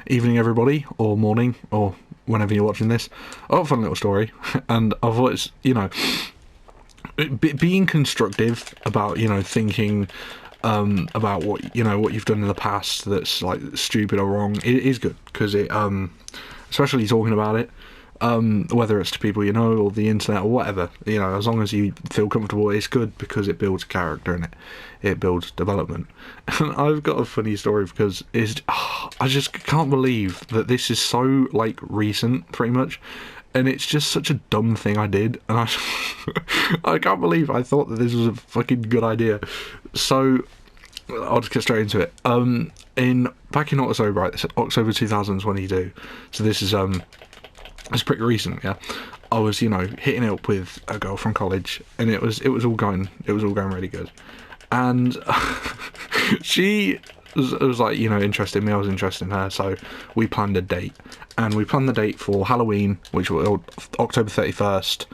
evening, everybody, or morning, or whenever you're watching this. I got a fun little story, and I thought it's, being constructive about, thinking about what you've done in the past that's like stupid or wrong. It is good because it, especially talking about it, whether it's to people you know or the internet or whatever, as long as you feel comfortable, it's good because it builds character and it builds development. And I've got a funny story because I just can't believe that this is so like recent, pretty much. And it's just such a dumb thing I did, and I can't believe I thought that this was a fucking good idea. So I'll just get straight into it. Back in October, right? It's October 2022. So this is it's pretty recent, yeah. I was, hitting it up with a girl from college, and it was all going really good. And she was like, interested in me, I was interested in her, so we planned a date. And we planned the date for Halloween, which was October 31st,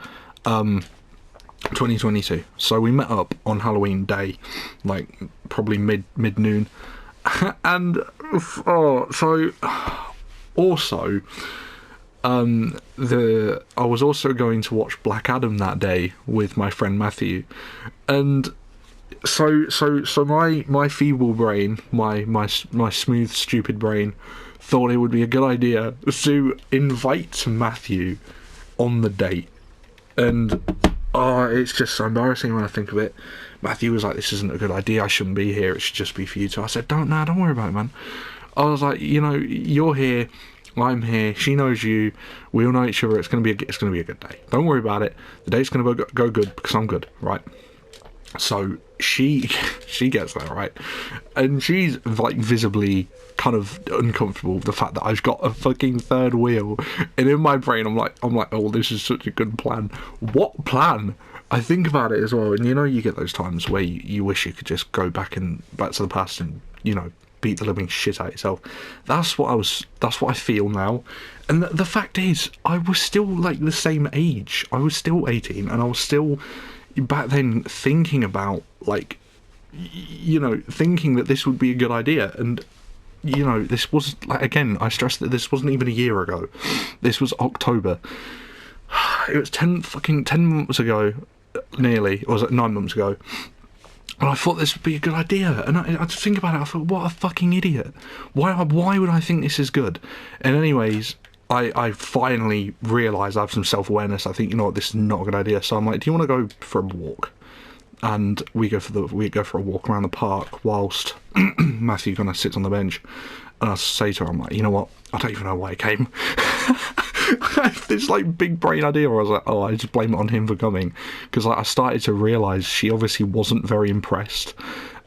2022. So we met up on Halloween day, like probably mid-noon. And also I was also going to watch Black Adam that day with my friend Matthew. And so my feeble brain, my smooth stupid brain thought it would be a good idea to invite Matthew on the date. And it's just so embarrassing when I think of it. Matthew was like, this isn't a good idea, I shouldn't be here, it should just be for you two. I said, don't worry about it, man. I was like, you're here, I'm here, she knows you, we all know each other, it's gonna be a good day. Don't worry about it, the date's gonna go good because I'm good, right? So she gets there, right? And she's like visibly kind of uncomfortable with the fact that I've got a fucking third wheel. And in my brain I'm like, oh, this is such a good plan. What plan? I think about it as well, and you get those times where you wish you could just go back to the past and, beat the living shit out of yourself. That's what I feel now. And the fact is, I was still like the same age. I was still 18, and I was still back then thinking about like, thinking that this would be a good idea. And this was like, again, I stress that this wasn't even a year ago. This was October. It was 10 months ago, nearly, or was it 9 months ago? And I thought this would be a good idea. And I just think about it, I thought, what a fucking idiot. Why would I think this is good? And anyways, I finally realised I have some self-awareness. I think, this is not a good idea. So I'm like, do you want to go for a walk? And we go for a walk around the park whilst Matthew kind of sits on the bench. And I say to her, I'm like, you know what? I don't even know why I came. I had this like big brain idea where I was like, oh, I just blame it on him for coming, because like I started to realise she obviously wasn't very impressed,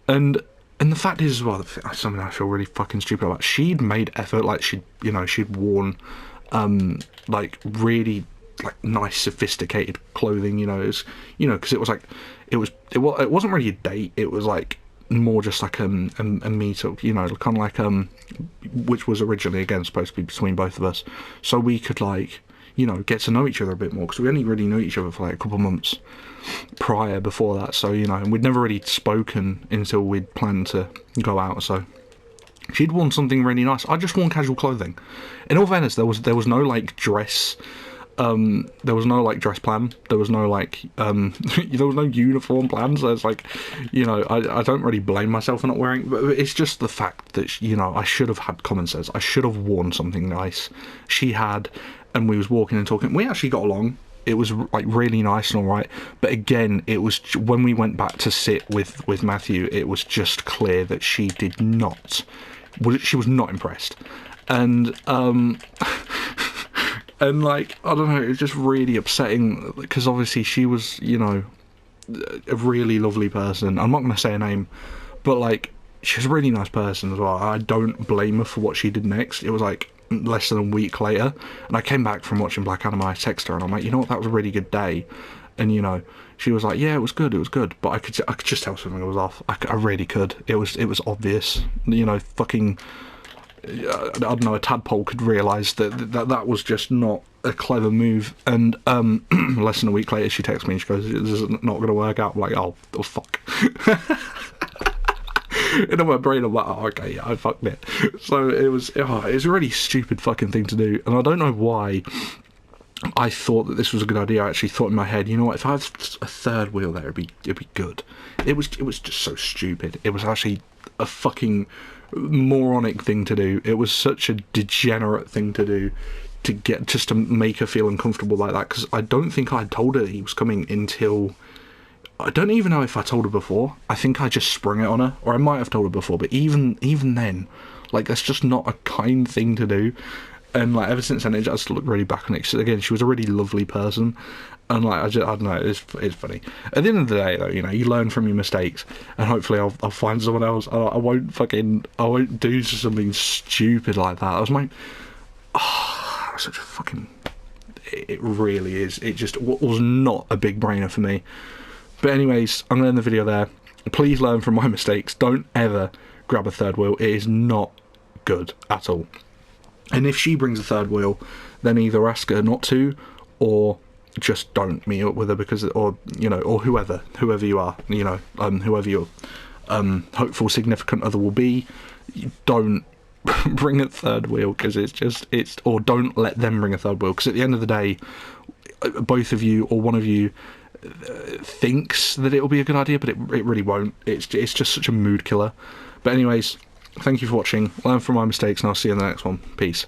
and the fact is as well, something I feel really fucking stupid about. She'd made effort, like she'd worn like really like nice sophisticated clothing, because it was like it wasn't really a date. It was like more just like a meet-up, kind of like which was originally again supposed to be between both of us, so we could like get to know each other a bit more, because we only really knew each other for like a couple of months prior before that. So and we'd never really spoken until we'd planned to go out. So she'd worn something really nice. I just worn casual clothing. In all fairness, there was no like dress. There was no like dress plan. There was no like there was no uniform plan. So it's like, I don't really blame myself for not wearing, but it's just the fact that I should have had common sense. I should have worn something nice. She had, and we was walking and talking. We actually got along. It was like really nice and all right. But again, it was when we went back to sit with Matthew, it was just clear that she did not. She was not impressed, and and like, I don't know, it was just really upsetting, because obviously she was, a really lovely person. I'm not going to say her name, but like, she's a really nice person as well. I don't blame her for what she did next. It was like less than a week later, and I came back from watching Black Adam, I texted her, and I'm like, that was a really good day. And she was like, yeah, it was good, but I could just tell something was off. I really could. It was obvious, fucking, I don't know, a tadpole could realise that was just not a clever move. And less than a week later, she texts me and she goes, this is not going to work out. I'm like, oh fuck. in my brain, I'm like, oh, okay, yeah, I fucked it. So it was a really stupid fucking thing to do, and I don't know why I thought that this was a good idea. I actually thought in my head, you know what, if I had a third wheel there, it'd be good. It was just so stupid. It was actually a fucking moronic thing to do. It was such a degenerate thing to do, to get just to make her feel uncomfortable like that, because I don't think I told her he was coming until, I don't even know if I told her before. I think I just sprung it on her, or I might have told her before, but even then, like, that's just not a kind thing to do. And like, ever since then, it just looked really back on it. 'Cause again, she was a really lovely person, and like, I don't know, it's funny. At the end of the day, though, you know, you learn from your mistakes, and hopefully I'll find someone else. I won't do something stupid like that. That was my, such a fucking, it really is. It just was not a big brainer for me. But anyways, I'm gonna end the video there. Please learn from my mistakes. Don't ever grab a third wheel. It is not good at all. And if she brings a third wheel, then either ask her not to, or just don't meet up with her, because, or, you know, or whoever you are, you know, whoever your hopeful significant other will be, don't bring a third wheel, because or don't let them bring a third wheel, because at the end of the day, both of you or one of you thinks that it'll be a good idea, but it really won't. It's just such a mood killer. But anyways, thank you for watching. Learn from my mistakes, and I'll see you in the next one. Peace.